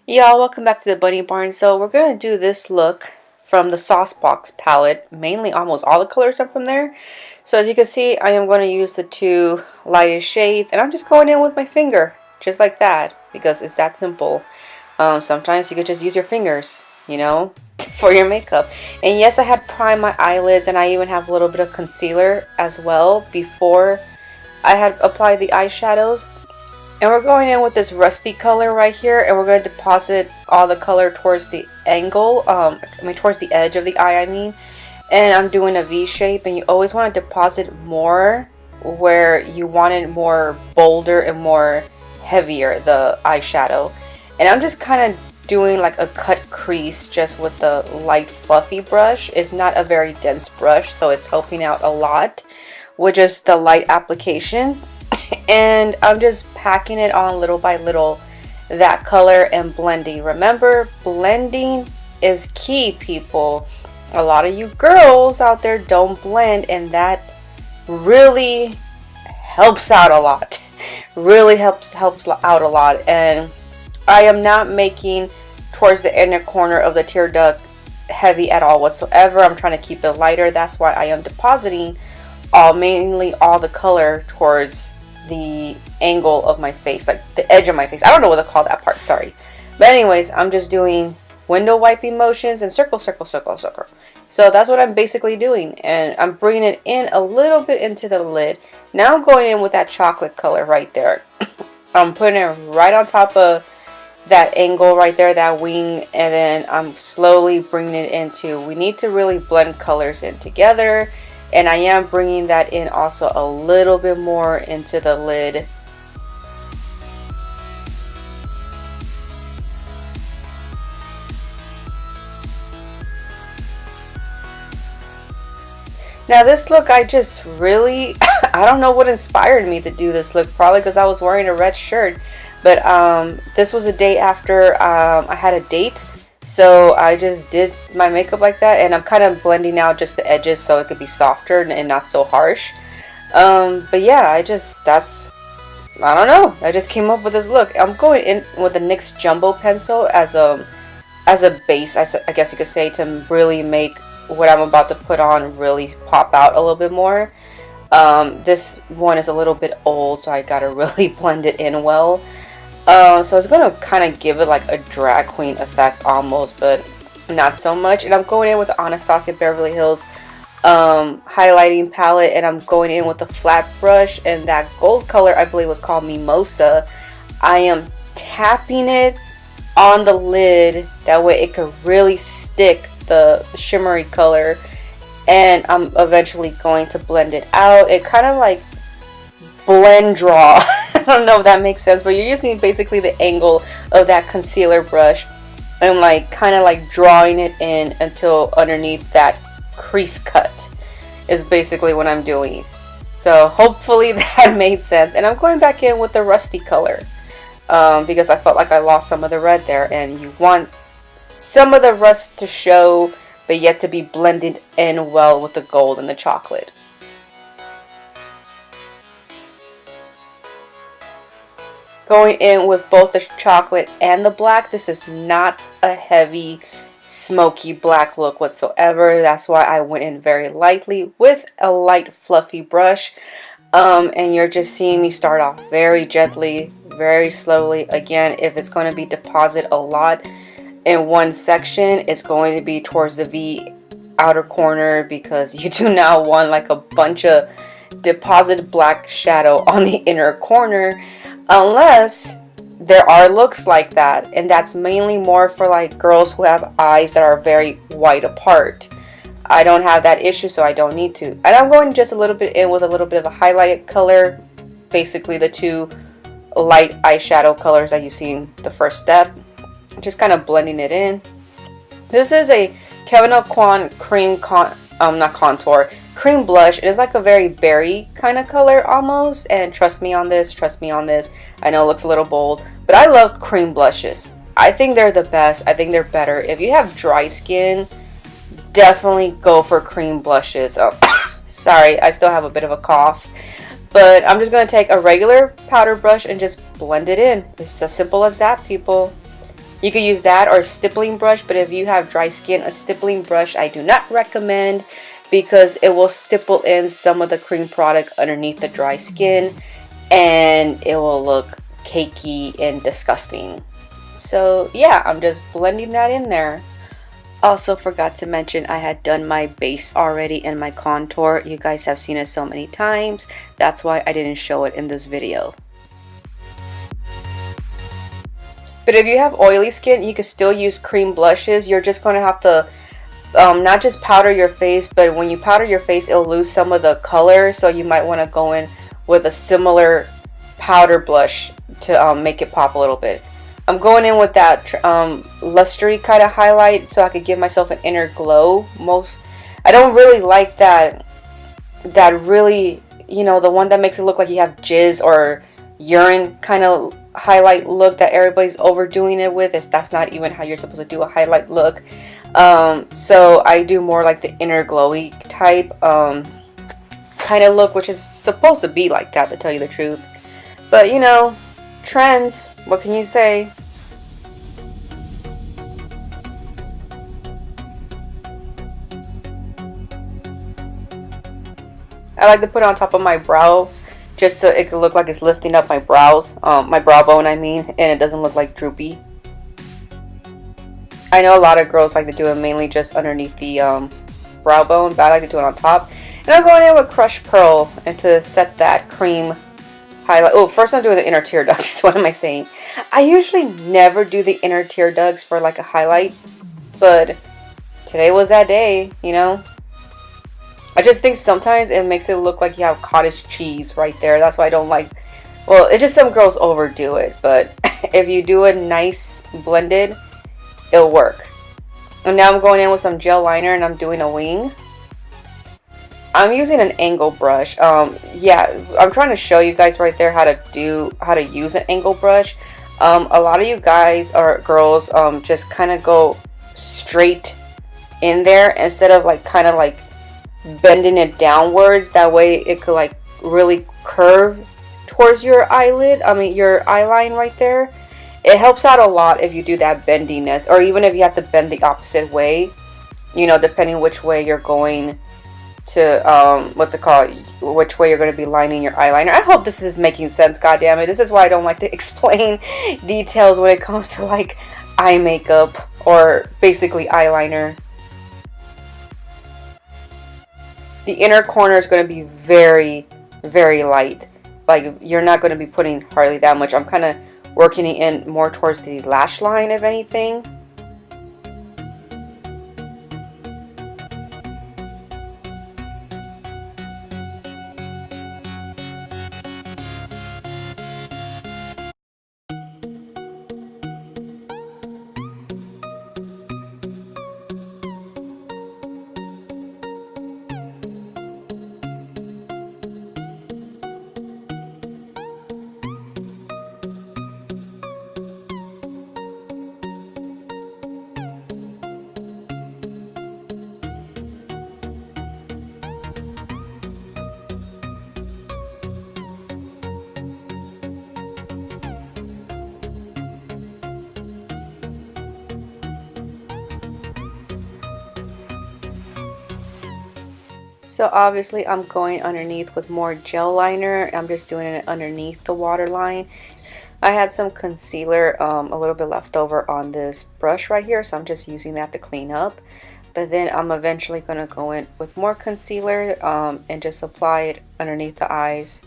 Y'all, welcome back to the Bunny Barn. So we're going to do this look from the Sauce Box palette. Mainly almost all the colors are from there. So as you can see, I am going to use the two lightest shades. And I'm just going in with my finger. Just like that. Because it's that simple. Sometimes you could just use your fingers, you know, for your makeup. And yes, I had primed my eyelids. And I even have a little bit of concealer as well before I had applied the eyeshadows. And we're going in with this rusty color right here, and we're going to deposit all the color towards the angle, towards the edge of the eye, And I'm doing a V shape, and you always want to deposit more where you want it more bolder and more heavier, the eyeshadow. And I'm just kind of doing like a cut crease just with the light fluffy brush. It's not a very dense brush, so it's helping out a lot with just the light application. And I'm just packing it on little by little, that color, and blending. Remember, blending is key, people. A lot of you girls out there don't blend, and that really helps out a lot. Really helps out a lot. And I am not making towards the inner corner of the tear duct heavy at all whatsoever. I'm trying to keep it lighter. That's why I am depositing mainly all the color towards the angle of my face, like the edge of my face. I don't know what to call that part, sorry. But anyways, I'm just doing window wiping motions and circle, circle, circle, circle. So that's what I'm basically doing. And I'm bringing it in a little bit into the lid. Now I'm going in with that chocolate color right there. I'm putting it right on top of that angle right there, that wing. And then I'm slowly bringing it into, we need to really blend colors in together. And I am bringing that in also a little bit more into the lid. Now this look, I just really, I don't know what inspired me to do this look. Probably because I was wearing a red shirt. But this was a day after I had a date. So I just did my makeup like that, and I'm kind of blending out just the edges so it could be softer and not so harsh. But yeah, I don't know. I just came up with this look. I'm going in with the NYX Jumbo pencil as a base, I guess you could say, to really make what I'm about to put on really pop out a little bit more. This one is a little bit old, so I gotta really blend it in well. So it's going to kind of give it like a drag queen effect almost, but not so much. And I'm going in with the Anastasia Beverly Hills highlighting palette, and I'm going in with a flat brush, and that gold color I believe was called Mimosa. I am tapping it on the lid, that way it could really stick the shimmery color, and I'm eventually going to blend it out. It kind of like blend draw. I don't know if that makes sense, but you're using basically the angle of that concealer brush and like kind of like drawing it in until underneath that crease cut is basically what I'm doing. So hopefully that made sense. And I'm going back in with the rusty color because I felt like I lost some of the red there, and you want some of the rust to show but yet to be blended in well with the gold and the chocolate. Going in with both the chocolate and the black. This is not a heavy, smoky black look whatsoever. That's why I went in very lightly with a light, fluffy brush. And you're just seeing me start off very gently, very slowly. Again, if it's going to be deposit a lot in one section, it's going to be towards the V outer corner, because you do not want like a bunch of deposited black shadow on the inner corner. Unless there are looks like that, and that's mainly more for like girls who have eyes that are very wide apart. I don't have that issue, so I don't need to. And I'm going just a little bit in with a little bit of a highlight color, basically the two light eyeshadow colors that you see in the first step. Just kind of blending it in. This is a Kevyn Aucoin cream blush. It is like a very berry kind of color almost, and trust me on this, I know it looks a little bold, but I love cream blushes. I think they're the best. I think they're better. If you have dry skin, definitely go for cream blushes. Oh, sorry, I still have a bit of a cough, but I'm just going to take a regular powder brush and just blend it in. It's as simple as that, people. You could use that or a stippling brush, but if you have dry skin, a stippling brush I do not recommend because it will stipple in some of the cream product underneath the dry skin and it will look cakey and disgusting. So yeah, I'm just blending that in there. Also forgot to mention I had done my base already and my contour. You guys have seen it so many times. That's why I didn't show it in this video. But if you have oily skin, you can still use cream blushes. You're just going to have to not just powder your face, but when you powder your face, it'll lose some of the color. So you might want to go in with a similar powder blush to make it pop a little bit. I'm going in with that lustery kind of highlight so I could give myself an inner glow. I don't really like that really, you know, the one that makes it look like you have jizz or urine kind of highlight look that everybody's overdoing it with. That's not even how you're supposed to do a highlight look. So I do more like the inner glowy type kind of look, which is supposed to be like that, to tell you the truth. But you know, trends, what can you say? I like to put it on top of my brows just so it could look like it's lifting up my brows, my brow bone I mean, and it doesn't look like droopy. I know a lot of girls like to do it mainly just underneath the brow bone, but I like to do it on top. And I'm going in with Crushed Pearl and to set that cream highlight. Oh, first I'm doing the inner tear ducts. What am I saying? I usually never do the inner tear ducts for like a highlight, but today was that day, you know. I just think sometimes it makes it look like you have cottage cheese right there. That's why I don't like, well, it's just some girls overdo it, but if you do it nice blended, it'll work. And now I'm going in with some gel liner and I'm doing a wing. I'm using an angle brush. Yeah, I'm trying to show you guys right there how to use an angle brush. A lot of you guys or girls just kind of go straight in there instead of like kind of like bending it downwards. That way it could like really curve towards your eyelid. I mean your eye line right there. It helps out a lot if you do that bendiness, or even if you have to bend the opposite way, you know, depending which way you're going to what's it called, which way you're going to be lining your eyeliner. I hope this is making sense. God damn it, this is why I don't like to explain details when it comes to like eye makeup or basically eyeliner. The inner corner is going to be very, very light. Like you're not going to be putting hardly that much. I'm kind of working it in more towards the lash line, if anything. So obviously I'm going underneath with more gel liner. I'm just doing it underneath the waterline. I had some concealer a little bit left over on this brush right here, so I'm just using that to clean up. But then I'm eventually going to go in with more concealer and just apply it underneath the eyes.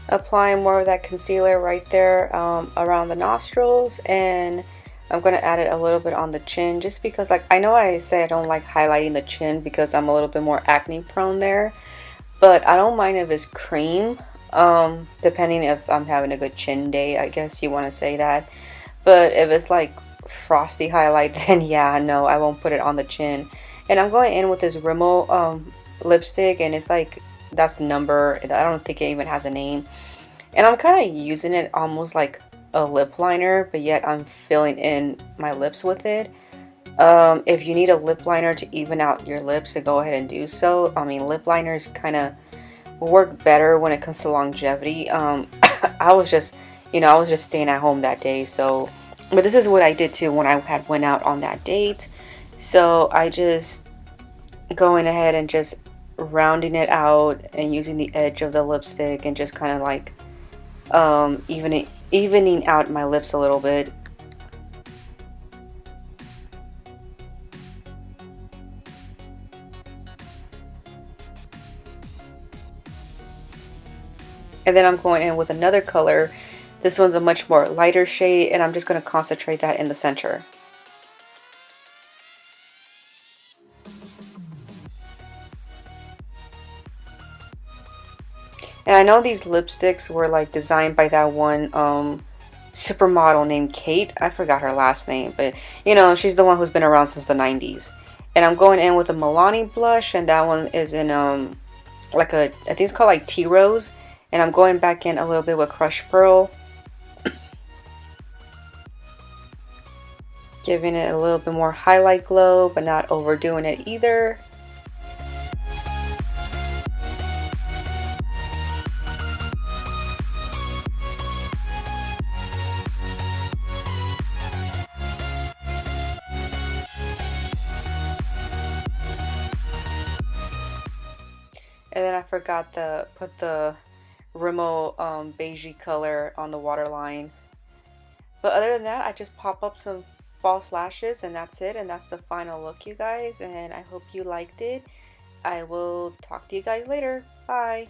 Applying more of that concealer right there around the nostrils, and I'm going to add it a little bit on the chin just because, like, I know I say I don't like highlighting the chin because I'm a little bit more acne prone there, but I don't mind if it's cream, depending if I'm having a good chin day, I guess you want to say that. But if it's like frosty highlight, then yeah, no, I won't put it on the chin. And I'm going in with this Rimmel lipstick, and it's like, that's the number. I don't think it even has a name. And I'm kind of using it almost like a lip liner, but yet I'm filling in my lips with it. If you need a lip liner to even out your lips, to go ahead and do so. I mean, lip liners kind of work better when it comes to longevity. I was just, I was just staying at home that day, so, but this is what I did too when I had went out on that date. So I just going ahead and just rounding it out and using the edge of the lipstick and just kind of like evening out my lips a little bit. And then I'm going in with another color. This one's a much more lighter shade, and I'm just going to concentrate that in the center. And I know these lipsticks were like designed by that one supermodel named Kate. I forgot her last name, but she's the one who's been around since the 90s. And I'm going in with a Milani blush, and that one is in like I think it's called like Tea Rose. And I'm going back in a little bit with Crushed Pearl, giving it a little bit more highlight glow, but not overdoing it either. And then I forgot to put the Rimmel beigey color on the waterline. But other than that, I just pop up some false lashes, and that's it. And that's the final look, you guys. And I hope you liked it. I will talk to you guys later. Bye.